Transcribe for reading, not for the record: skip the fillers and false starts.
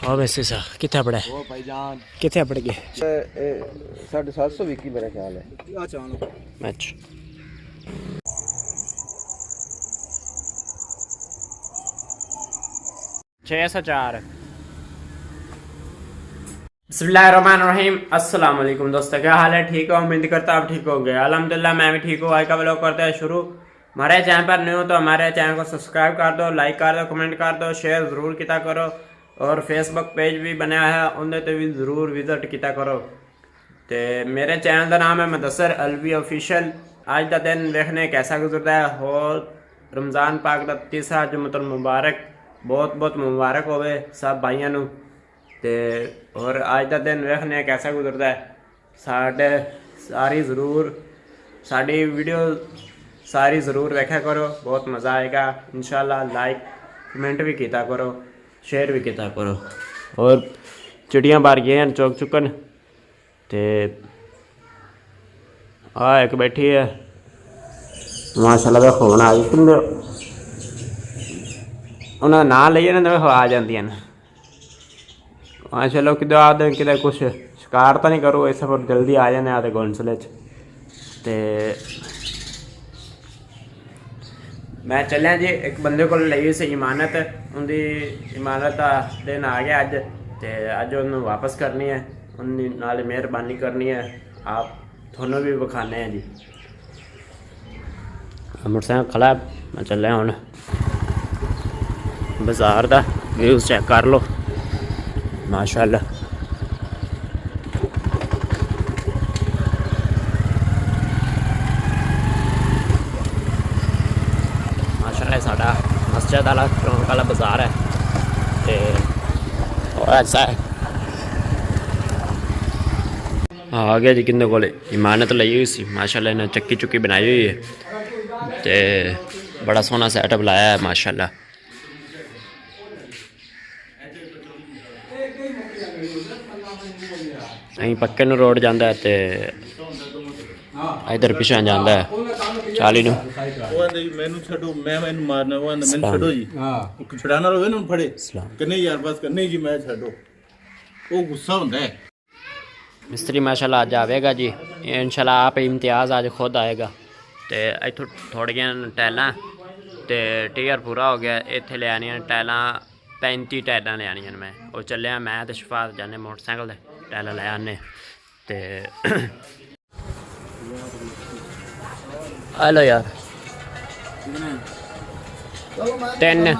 और वैसे सा कितना पड़ा है वो भाईजान कितना पड़ गया 750 विकी मेरा ख्याल है। अच्छा छः सौ चार। बिस्मिल्लाहिर्रहमानिर्रहीम। अस्सलाम वालेकुम दोस्तों, क्या हाल है? ठीक हो? उम्मीद करता आप ठीक होंगे। अल्हम्दुलिल्लाह मैं भी ठीक हूँ। आज का व्लॉग करते हैं शुरू। हमारे चैनल पर न्यू हो तो हमारे चैनल को सब्सक्राइब कर दो, लाइक कर दो, कमेंट कर दो, शेयर ज़रूर किया करो और फेसबुक पेज भी बनाया है उन्हें तो भी ज़रूर विजिट किया करो। तो मेरे चैनल का नाम है मुदस्सिर अलवी ऑफिशियल। आज का दिन देखने कैसा गुजरता है और रमज़ान पाक का तीसरा जुम्मतुल मुबारक बहुत बहुत मुबारक होवे सब भाइयों नू। ते और आज का दिन वेखने कैसा गुजरता है साढ़े सारी ज़रूर साड़ी वीडियो सारी ज़रूर देखा करो, बहुत मज़ा आएगा इंशाल्लाह। लाइक कमेंट भी किया करो, शेयर भी किया करो। और चिड़ियाँ बाहर गए हैं चौक चुकन ते एक बैठी है माशाल्लाह वे फोन आ गई किंदे उन्हें ना लिए ना तो आ जाती हैं। हाँ चलो कि आते कि कुछ शिकार तो नहीं करो इस पर जल्दी आ जाने आते घोंसले ते मैं चलिया जी। एक बंदे को ली सी इमानत, उनकी इमानत का दिन आ गया अज ते अज उन्होंने वापस करनी है, उनकी नाल मेहरबानी करनी है। आप थोनों भी विखाने हैं जी। मोटरसाइकिल खड़ा मैं चलिया हूँ बाजार का व्यूज़ चेक कर लो माशाल्लाह। माशाल्लाह साड़ा मस्जिद वाला चौंक वाला बाजार है और ऐसा है आ गया जी। किंदे को इमानत ली हुई सी माशाल्लाह, इन्हें चक्की चुक्की बनाई हुई है ते बड़ा सोहना सैटअप लाया है माशाल्लाह। अं पक्के नू रोड जाता है तो इधर पिछा जाता है 40 नू। मैनू छड्डो मैं मैनू मारना वो मैनू छड्डो जी। छड़ाना रहे ना फड़े कन्ने यार बस करने जी मैं छड्डो वो गुस्सा होता है। मिस्त्री माशाल्लाह आज आवेगा जी इंशाल्लाह। आप इम्तियाज़ आज खुद आएगा तो इतों थोड़िया टाइलां तो टीयर पूरा हो गया। इत्थे ले आनियां टाइलां 35 टाइलां ले आनियां मैं वो चलिया मैं तो शफात जाने मोटरसाइकिल टाइलां ले आने ते हेलो यार 3